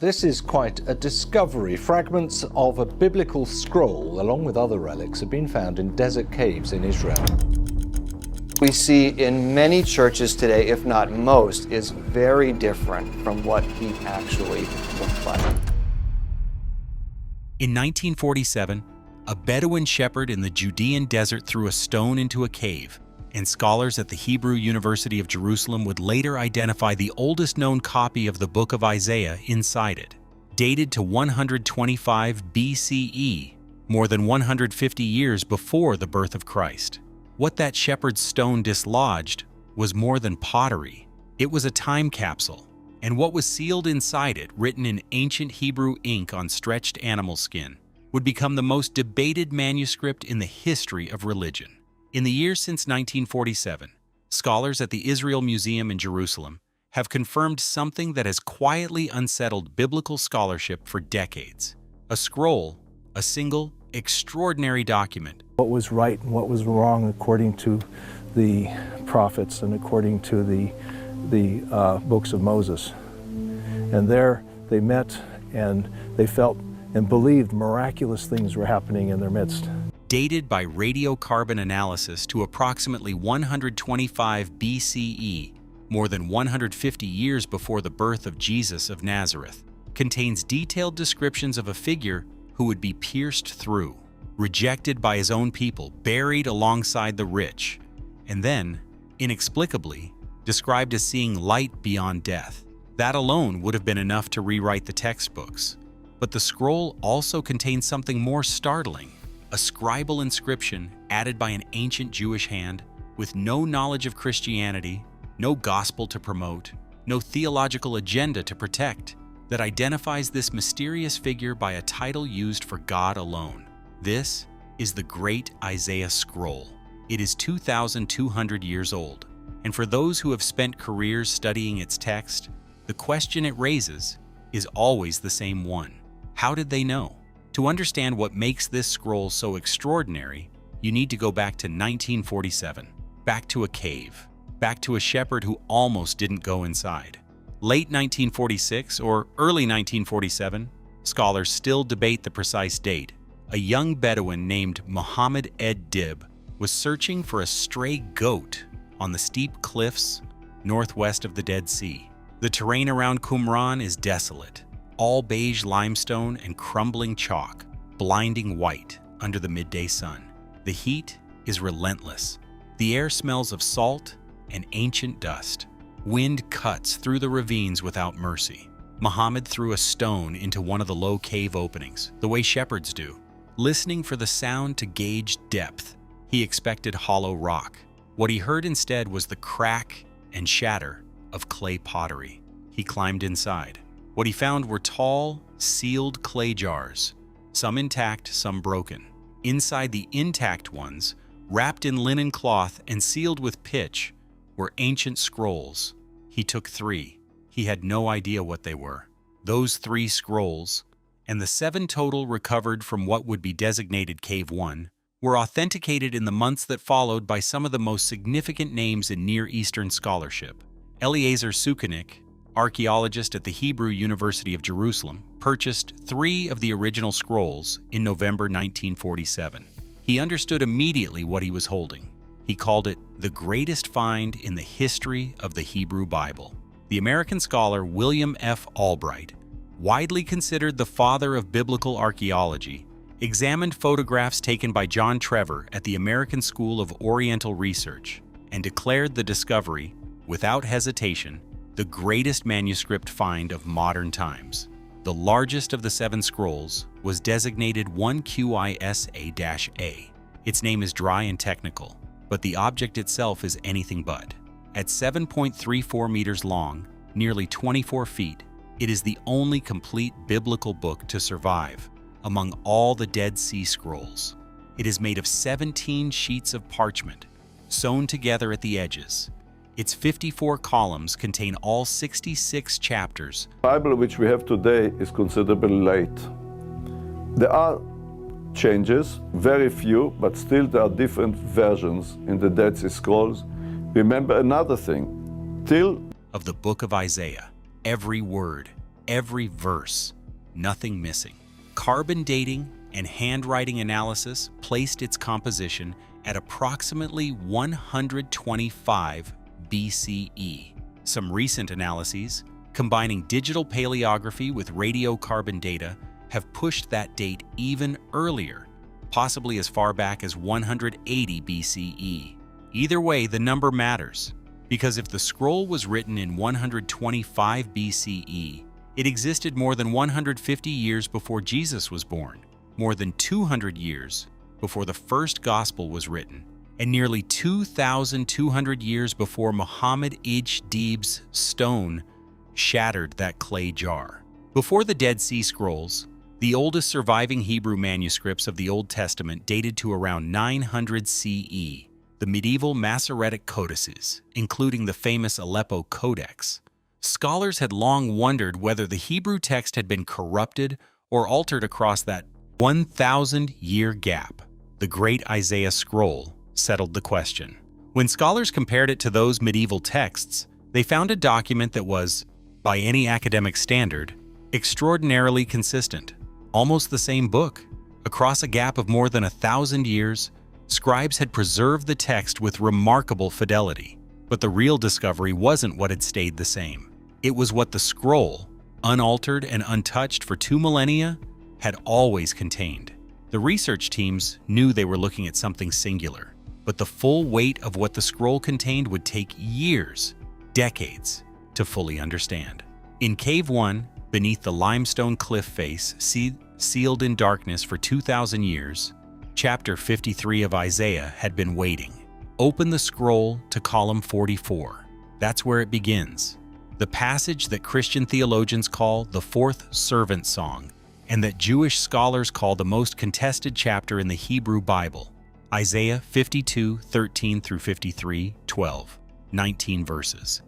This is quite a discovery. Fragments of a biblical scroll, along with other relics, have been found in desert caves in Israel. We see in many churches today, if not most, is very different from what he actually looked like. In 1947, a Bedouin shepherd in the Judean Desert threw a stone into a cave, and scholars at the Hebrew University of Jerusalem would later identify the oldest known copy of the Book of Isaiah inside it. Dated to 125 BCE, more than 150 years before the birth of Christ. What that shepherd's stone dislodged was more than pottery. It was a time capsule, and what was sealed inside it, written in ancient Hebrew ink on stretched animal skin, would become the most debated manuscript in the history of religion. In the years since 1947, scholars at the Israel Museum in Jerusalem have confirmed something that has quietly unsettled biblical scholarship for decades. A scroll, a single, extraordinary document. What was right and what was wrong according to the prophets and according to the books of Moses. And there they met and they felt and believed miraculous things were happening in their midst. Dated by radiocarbon analysis to approximately 125 BCE, more than 150 years before the birth of Jesus of Nazareth, contains detailed descriptions of a figure who would be pierced through, rejected by his own people, buried alongside the rich, and then, inexplicably, described as seeing light beyond death. That alone would have been enough to rewrite the textbooks. But the scroll also contains something more startling, a scribal inscription added by an ancient Jewish hand with no knowledge of Christianity, no gospel to promote, no theological agenda to protect, that identifies this mysterious figure by a title used for God alone. This is the Great Isaiah Scroll. It is 2,200 years old, and for those who have spent careers studying its text, the question it raises is always the same one. How did they know? To understand what makes this scroll so extraordinary, you need to go back to 1947, back to a cave, back to a shepherd who almost didn't go inside. Late 1946 or early 1947, scholars still debate the precise date. A young Bedouin named Muhammad Ed-Dib was searching for a stray goat on the steep cliffs northwest of the Dead Sea. The terrain around Qumran is desolate, all beige limestone and crumbling chalk, blinding white under the midday sun. The heat is relentless. The air smells of salt and ancient dust. Wind cuts through the ravines without mercy. Muhammad threw a stone into one of the low cave openings, the way shepherds do, listening for the sound to gauge depth. He expected hollow rock. What he heard instead was the crack and shatter of clay pottery. He climbed inside. What he found were tall, sealed clay jars, some intact, some broken. Inside the intact ones, wrapped in linen cloth and sealed with pitch, were ancient scrolls. He took 3. He had no idea what they were. Those 3 scrolls, and the 7 total recovered from what would be designated Cave 1, were authenticated in the months that followed by some of the most significant names in Near Eastern scholarship. Eliezer Sukenik, archaeologist at the Hebrew University of Jerusalem, purchased 3 of the original scrolls in November 1947. He understood immediately what he was holding. He called it the greatest find in the history of the Hebrew Bible. The American scholar William F. Albright, widely considered the father of biblical archaeology, examined photographs taken by John Trevor at the American School of Oriental Research and declared the discovery, without hesitation, the greatest manuscript find of modern times. The largest of the 7 scrolls was designated 1QISA-A. Its name is dry and technical, but the object itself is anything but. At 7.34 meters long, nearly 24 feet, it is the only complete biblical book to survive among all the Dead Sea Scrolls. It is made of 17 sheets of parchment, sewn together at the edges. Its 54 columns contain all 66 chapters. The Bible which we have today is considerably late. There are changes, very few, but still there are different versions in the Dead Sea Scrolls. Remember another thing, till of the book of Isaiah, every word, every verse, nothing missing. Carbon dating and handwriting analysis placed its composition at approximately 125 BCE. Some recent analyses, combining digital paleography with radiocarbon data, have pushed that date even earlier, possibly as far back as 180 BCE. Either way, the number matters, because if the scroll was written in 125 BCE, it existed more than 150 years before Jesus was born, more than 200 years before the first gospel was written, and nearly 2,200 years before Muhammad Ijdeeb's stone shattered that clay jar. Before the Dead Sea Scrolls, the oldest surviving Hebrew manuscripts of the Old Testament dated to around 900 CE. The medieval Masoretic codices, including the famous Aleppo Codex. Scholars had long wondered whether the Hebrew text had been corrupted or altered across that 1,000-year gap. The Great Isaiah Scroll settled the question. When scholars compared it to those medieval texts, they found a document that was, by any academic standard, extraordinarily consistent. Almost the same book. Across a gap of more than 1,000 years, scribes had preserved the text with remarkable fidelity. But the real discovery wasn't what had stayed the same. It was what the scroll, unaltered and untouched for 2 millennia, had always contained. The research teams knew they were looking at something singular, but the full weight of what the scroll contained would take years, decades, to fully understand. In Cave 1, beneath the limestone cliff face, sealed in darkness for 2,000 years, Chapter 53 of Isaiah had been waiting. Open the scroll to column 44. That's where it begins. The passage that Christian theologians call the fourth servant song, and that Jewish scholars call the most contested chapter in the Hebrew Bible. Isaiah 52:13 through 53:12, 19 verses.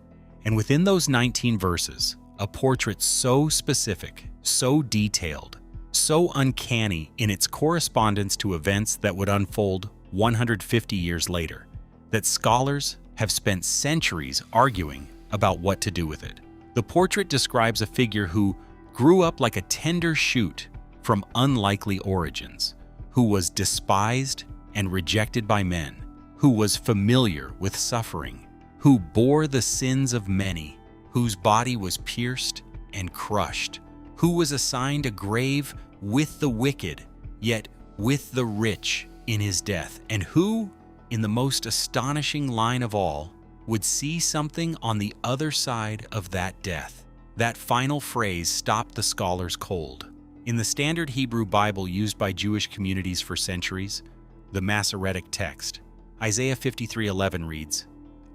And within those 19 verses, a portrait so specific, so detailed, so uncanny in its correspondence to events that would unfold 150 years later, that scholars have spent centuries arguing about what to do with it. The portrait describes a figure who grew up like a tender shoot from unlikely origins, who was despised and rejected by men, who was familiar with suffering, who bore the sins of many, whose body was pierced and crushed, who was assigned a grave with the wicked, yet with the rich in his death, and who, in the most astonishing line of all, would see something on the other side of that death. That final phrase stopped the scholars cold. In the standard Hebrew Bible used by Jewish communities for centuries, the Masoretic text, Isaiah 53:11 reads,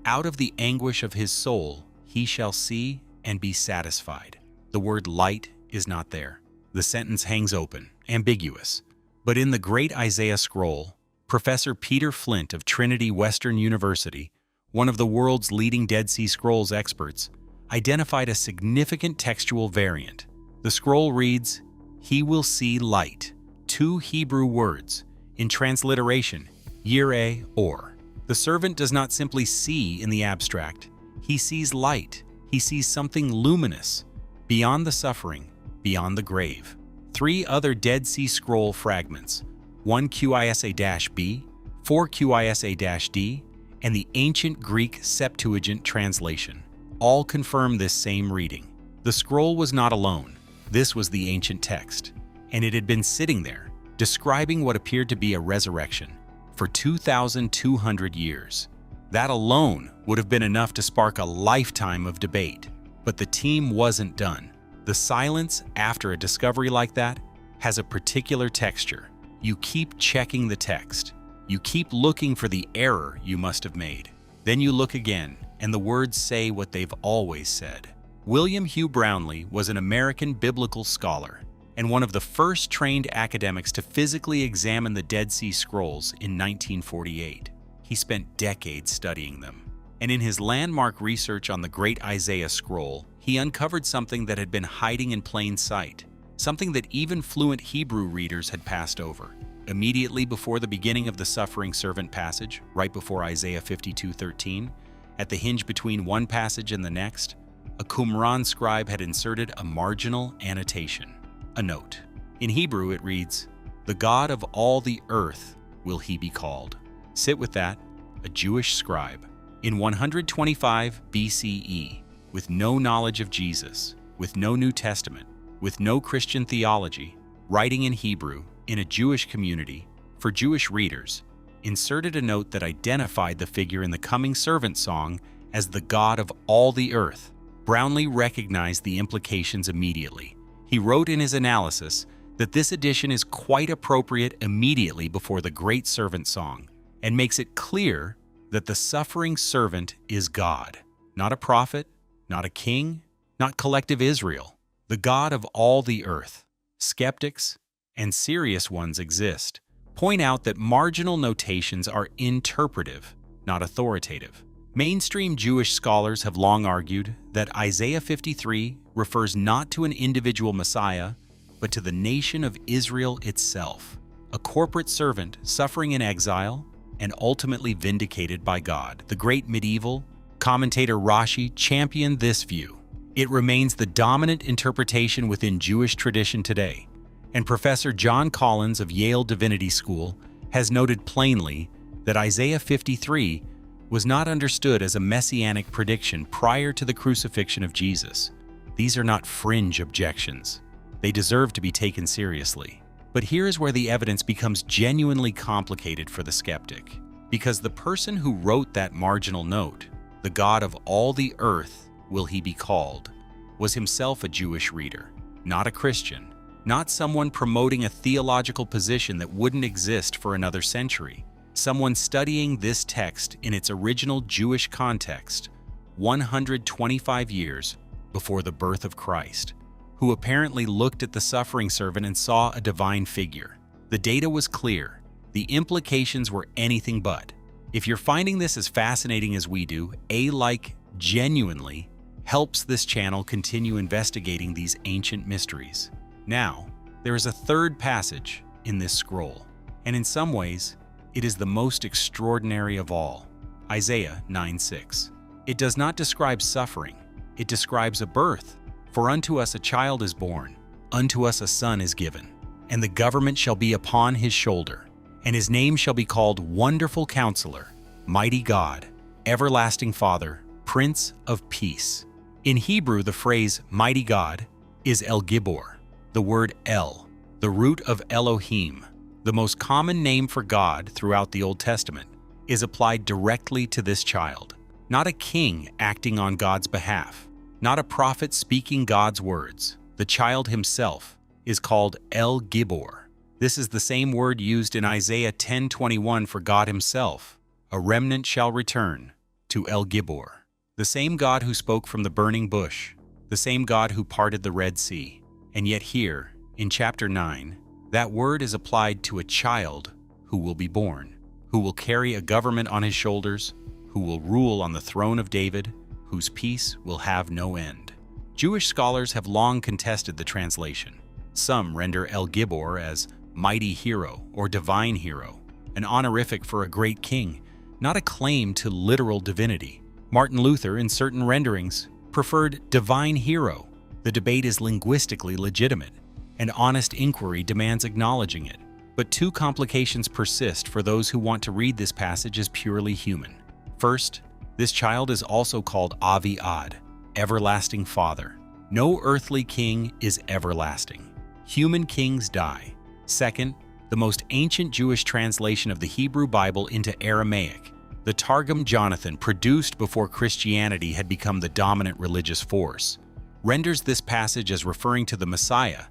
"Out of the anguish of his soul he shall see and be satisfied." The word light is not there. The sentence hangs open, ambiguous. But in the Great Isaiah Scroll, Professor Peter Flint of Trinity Western University, one of the world's leading Dead Sea Scrolls experts, identified a significant textual variant. The scroll reads, "He will see light," 2 Hebrew words, in transliteration, yireh or. The servant does not simply see in the abstract. He sees light. He sees something luminous, beyond the suffering, beyond the grave. 3 other Dead Sea Scroll fragments, 1 QISA-B, 4 QISA-D, and the ancient Greek Septuagint translation, all confirm this same reading. The scroll was not alone. This was the ancient text, and it had been sitting there, describing what appeared to be a resurrection, for 2,200 years. That alone would have been enough to spark a lifetime of debate. But the team wasn't done. The silence after a discovery like that has a particular texture. You keep checking the text. You keep looking for the error you must have made. Then you look again, and the words say what they've always said. William Hugh Brownlee was an American biblical scholar and one of the first trained academics to physically examine the Dead Sea Scrolls in 1948. He spent decades studying them. And in his landmark research on the Great Isaiah Scroll, he uncovered something that had been hiding in plain sight, something that even fluent Hebrew readers had passed over. Immediately before the beginning of the suffering servant passage, right before Isaiah 52:13, at the hinge between one passage and the next, a Qumran scribe had inserted a marginal annotation, a note. In Hebrew, it reads, "The God of all the earth will he be called." Sit with that, a Jewish scribe. In 125 BCE, with no knowledge of Jesus, with no New Testament, with no Christian theology, writing in Hebrew, in a Jewish community, for Jewish readers, inserted a note that identified the figure in the Coming Servant song as the God of all the earth. Brownlee recognized the implications immediately. He wrote in his analysis that this addition is quite appropriate immediately before the Great Servant song, and makes it clear that the suffering servant is God, not a prophet, not a king, not collective Israel, the God of all the earth. Skeptics, and serious ones exist, point out that marginal notations are interpretive, not authoritative. Mainstream Jewish scholars have long argued that Isaiah 53 refers not to an individual Messiah, but to the nation of Israel itself, a corporate servant suffering in exile and ultimately vindicated by God. The great medieval commentator Rashi championed this view. It remains the dominant interpretation within Jewish tradition today, and Professor John Collins of Yale Divinity School has noted plainly that Isaiah 53 was not understood as a messianic prediction prior to the crucifixion of Jesus. These are not fringe objections. They deserve to be taken seriously. But here is where the evidence becomes genuinely complicated for the skeptic, because the person who wrote that marginal note, "The God of all the earth will he be called," was himself a Jewish reader, not a Christian, not someone promoting a theological position that wouldn't exist for another century, someone studying this text in its original Jewish context 125 years before the birth of Christ, who apparently looked at the suffering servant and saw a divine figure. The data was clear. The implications were anything but. If you're finding this as fascinating as we do, like genuinely helps this channel continue investigating these ancient mysteries. Now, there is a third passage in this scroll, and in some ways, it is the most extraordinary of all. Isaiah 9:6. It does not describe suffering, it describes a birth. "For unto us a child is born, unto us a son is given, and the government shall be upon his shoulder, and his name shall be called Wonderful Counselor, Mighty God, Everlasting Father, Prince of Peace." In Hebrew, the phrase Mighty God is El Gibor, the word El, the root of Elohim, the most common name for God throughout the Old Testament, is applied directly to this child. Not a king acting on God's behalf, not a prophet speaking God's words. The child himself is called El Gibor. This is the same word used in Isaiah 10:21 for God himself. A remnant shall return to El Gibor. The same God who spoke from the burning bush, the same God who parted the Red Sea. And yet here, in chapter 9, that word is applied to a child who will be born, who will carry a government on his shoulders, who will rule on the throne of David, whose peace will have no end. Jewish scholars have long contested the translation. Some render El Gibor as mighty hero or divine hero, an honorific for a great king, not a claim to literal divinity. Martin Luther, in certain renderings, preferred divine hero. The debate is linguistically legitimate, and honest inquiry demands acknowledging it. But two complications persist for those who want to read this passage as purely human. First, this child is also called Avi Ad, Everlasting Father. No earthly king is everlasting. Human kings die. Second, the most ancient Jewish translation of the Hebrew Bible into Aramaic, the Targum Jonathan, produced before Christianity had become the dominant religious force, renders this passage as referring to the Messiah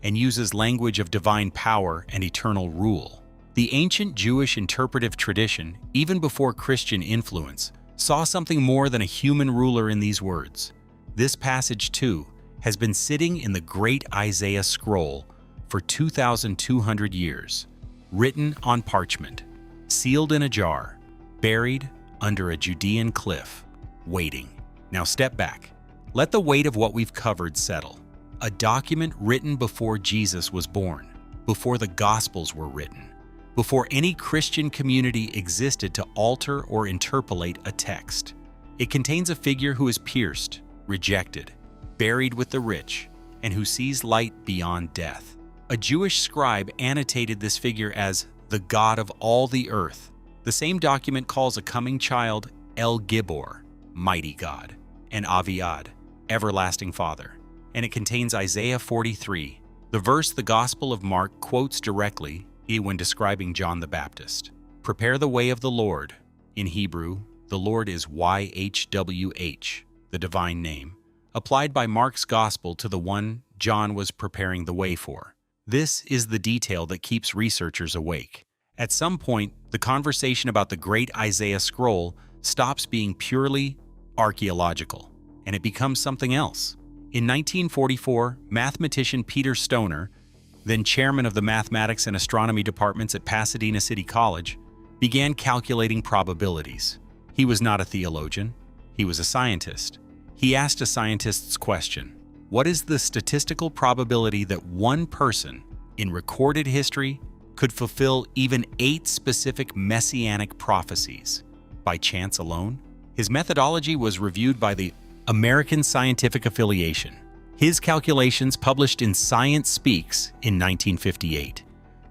and uses language of divine power and eternal rule. The ancient Jewish interpretive tradition, even before Christian influence, saw something more than a human ruler in these words. This passage, too, has been sitting in the great Isaiah scroll for 2,200 years, written on parchment, sealed in a jar, buried under a Judean cliff, waiting. Now step back. Let the weight of what we've covered settle. A document written before Jesus was born, before the Gospels were written, before any Christian community existed to alter or interpolate a text. It contains a figure who is pierced, rejected, buried with the rich, and who sees light beyond death. A Jewish scribe annotated this figure as the God of all the earth. The same document calls a coming child El Gibor, mighty God, and Aviad, everlasting Father, and it contains Isaiah 43, the verse the Gospel of Mark quotes directly when describing John the Baptist. Prepare the way of the Lord. In Hebrew, the Lord is YHWH, the divine name, applied by Mark's Gospel to the one John was preparing the way for. This is the detail that keeps researchers awake. At some point, the conversation about the great Isaiah scroll stops being purely archaeological, and it becomes something else. In 1944, mathematician Peter Stoner, then chairman of the mathematics and astronomy departments at Pasadena City College, began calculating probabilities. He was not a theologian, he was a scientist. He asked a scientist's question: what is the statistical probability that one person in recorded history could fulfill even 8 specific messianic prophecies by chance alone? His methodology was reviewed by the American Scientific Affiliation. His calculations, published in Science Speaks in 1958,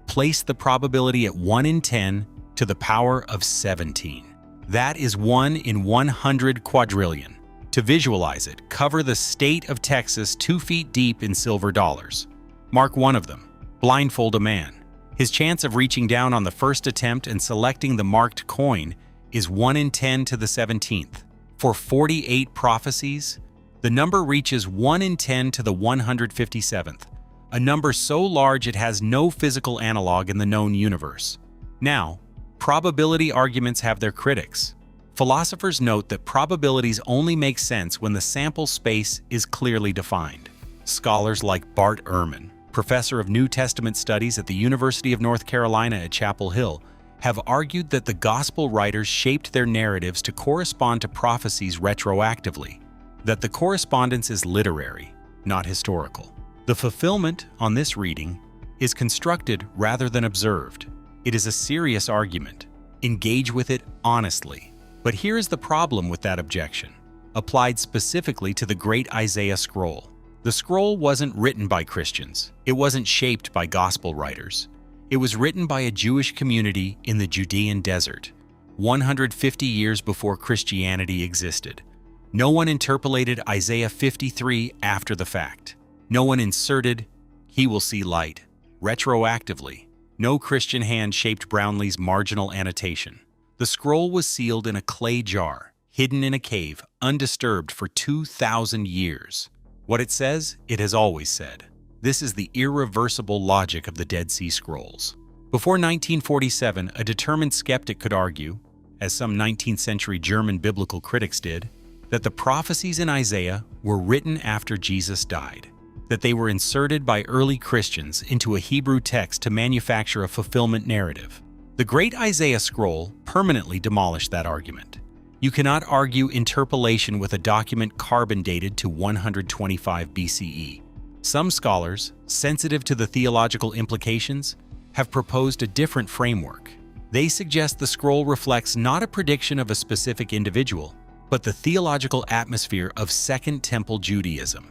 placed the probability at 1 in 10 to the power of 17. That is 1 in 100 quadrillion. To visualize it, cover the state of Texas 2 feet deep in silver dollars. Mark one of them. Blindfold a man. His chance of reaching down on the first attempt and selecting the marked coin is 1 in 10 to the 17th. For 48 prophecies, the number reaches 1 in 10 to the 157th, a number so large it has no physical analog in the known universe. Now, probability arguments have their critics. Philosophers note that probabilities only make sense when the sample space is clearly defined. Scholars like Bart Ehrman, professor of New Testament studies at the University of North Carolina at Chapel Hill, have argued that the gospel writers shaped their narratives to correspond to prophecies retroactively, that the correspondence is literary, not historical. The fulfillment on this reading is constructed rather than observed. It is a serious argument. Engage with it honestly. But here is the problem with that objection, applied specifically to the great Isaiah scroll. The scroll wasn't written by Christians. It wasn't shaped by gospel writers. It was written by a Jewish community in the Judean Desert, 150 years before Christianity existed. No one interpolated Isaiah 53 after the fact. No one inserted, "He will see light," retroactively. No Christian hand shaped Brownlee's marginal annotation. The scroll was sealed in a clay jar, hidden in a cave, undisturbed for 2,000 years. What it says, it has always said. This is the irreversible logic of the Dead Sea Scrolls. Before 1947, a determined skeptic could argue, as some 19th century German biblical critics did, that the prophecies in Isaiah were written after Jesus died, that they were inserted by early Christians into a Hebrew text to manufacture a fulfillment narrative. The great Isaiah scroll permanently demolished that argument. You cannot argue interpolation with a document carbon dated to 125 BCE. Some scholars, sensitive to the theological implications, have proposed a different framework. They suggest the scroll reflects not a prediction of a specific individual, but the theological atmosphere of Second Temple Judaism,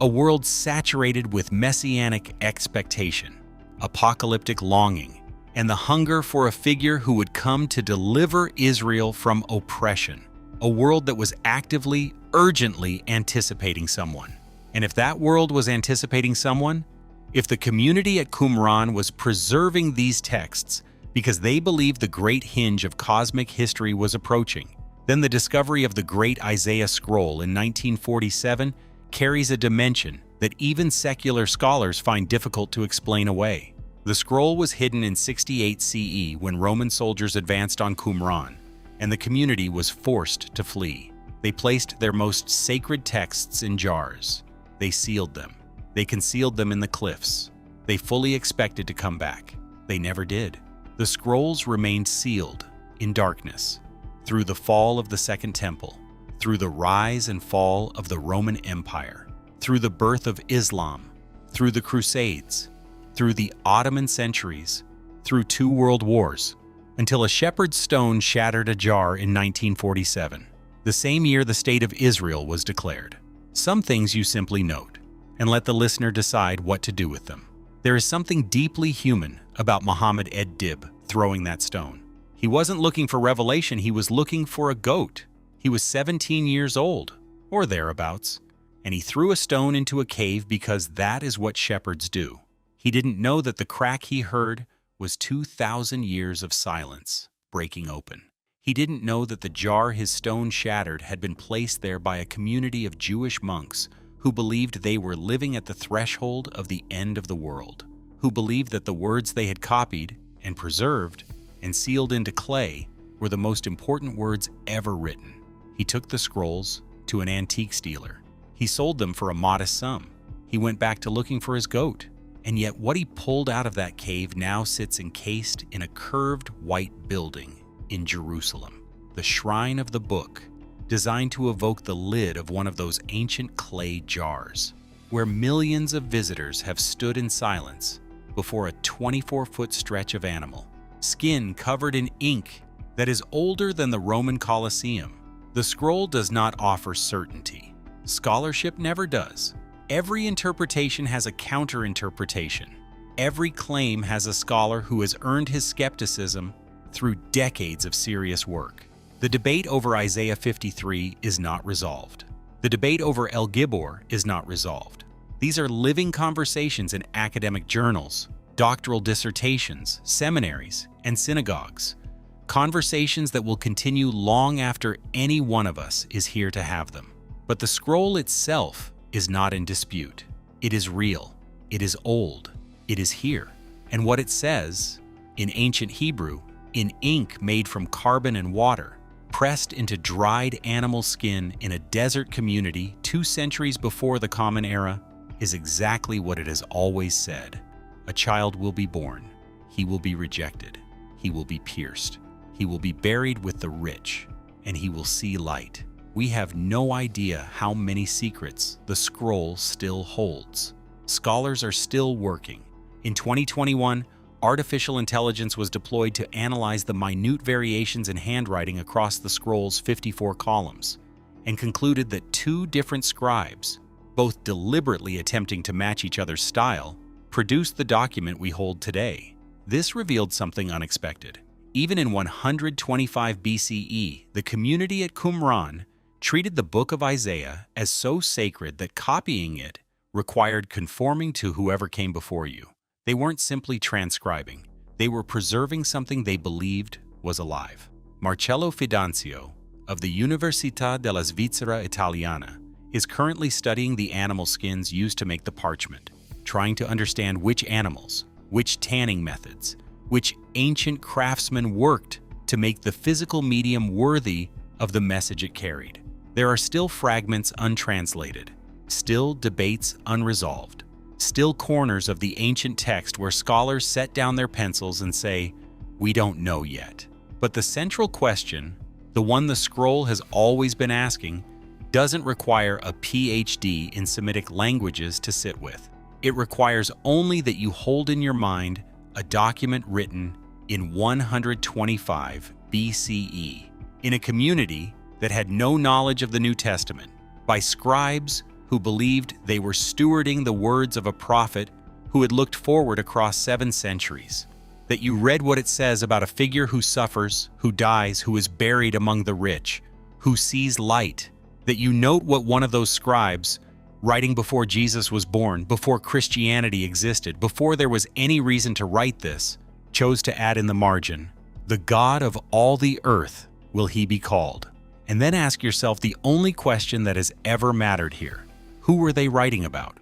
a world saturated with messianic expectation, apocalyptic longing, and the hunger for a figure who would come to deliver Israel from oppression, a world that was actively, urgently anticipating someone. And if that world was anticipating someone, if the community at Qumran was preserving these texts because they believed the great hinge of cosmic history was approaching, then the discovery of the great Isaiah scroll in 1947 carries a dimension that even secular scholars find difficult to explain away. The scroll was hidden in 68 CE when Roman soldiers advanced on Qumran, and the community was forced to flee. They placed their most sacred texts in jars. They sealed them. They concealed them in the cliffs. They fully expected to come back. They never did. The scrolls remained sealed in darkness through the fall of the Second Temple, through the rise and fall of the Roman Empire, through the birth of Islam, through the Crusades, through the Ottoman centuries, through 2 world wars, until a shepherd's stone shattered a jar in 1947, the same year the State of Israel was declared. Some things you simply note, and let the listener decide what to do with them. There is something deeply human about Muhammad ed-Dib throwing that stone. He wasn't looking for revelation, he was looking for a goat. He was 17 years old, or thereabouts, and he threw a stone into a cave because that is what shepherds do. He didn't know that the crack he heard was 2,000 years of silence breaking open. He didn't know that the jar his stone shattered had been placed there by a community of Jewish monks who believed they were living at the threshold of the end of the world, who believed that the words they had copied and preserved and sealed into clay were the most important words ever written. He took the scrolls to an antiques dealer. He sold them for a modest sum. He went back to looking for his goat, and yet what he pulled out of that cave now sits encased in a curved white building in Jerusalem, the Shrine of the Book, designed to evoke the lid of one of those ancient clay jars, where millions of visitors have stood in silence before a 24-foot stretch of animal, skin covered in ink that is older than the Roman Colosseum. The scroll does not offer certainty. Scholarship never does. Every interpretation has a counter-interpretation. Every claim has a scholar who has earned his skepticism through decades of serious work. The debate over Isaiah 53 is not resolved. The debate over El Gibor is not resolved. These are living conversations in academic journals, doctoral dissertations, seminaries, and synagogues. Conversations that will continue long after any one of us is here to have them. But the scroll itself is not in dispute. It is real. It is old. It is here. And what it says, in ancient Hebrew, in ink made from carbon and water, pressed into dried animal skin in a desert community 2 centuries before the Common Era, is exactly what it has always said. A child will be born. He will be rejected. He will be pierced. He will be buried with the rich, and he will see light. We have no idea how many secrets the scroll still holds. Scholars are still working. In 2021, artificial intelligence was deployed to analyze the minute variations in handwriting across the scroll's 54 columns, and concluded that 2 different scribes, both deliberately attempting to match each other's style, produced the document we hold today. This revealed something unexpected. Even in 125 BCE, the community at Qumran treated the book of Isaiah as so sacred that copying it required conforming to whoever came before you. They weren't simply transcribing. They were preserving something they believed was alive. Marcello Fidanzio of the Università della Svizzera Italiana is currently studying the animal skins used to make the parchment, trying to understand which animals, which tanning methods, which ancient craftsmen worked to make the physical medium worthy of the message it carried. There are still fragments untranslated, still debates unresolved, still corners of the ancient text where scholars set down their pencils and say, "We don't know yet." But the central question, the one the scroll has always been asking, doesn't require a PhD in Semitic languages to sit with. It requires only that you hold in your mind a document written in 125 BCE in a community that had no knowledge of the New Testament, by scribes who believed they were stewarding the words of a prophet who had looked forward across 7 centuries. That you read what it says about a figure who suffers, who dies, who is buried among the rich, who sees light. That you note what one of those scribes, writing before Jesus was born, before Christianity existed, before there was any reason to write this, chose to add in the margin, "The God of all the earth will he be called." And then ask yourself the only question that has ever mattered here. Who were they writing about?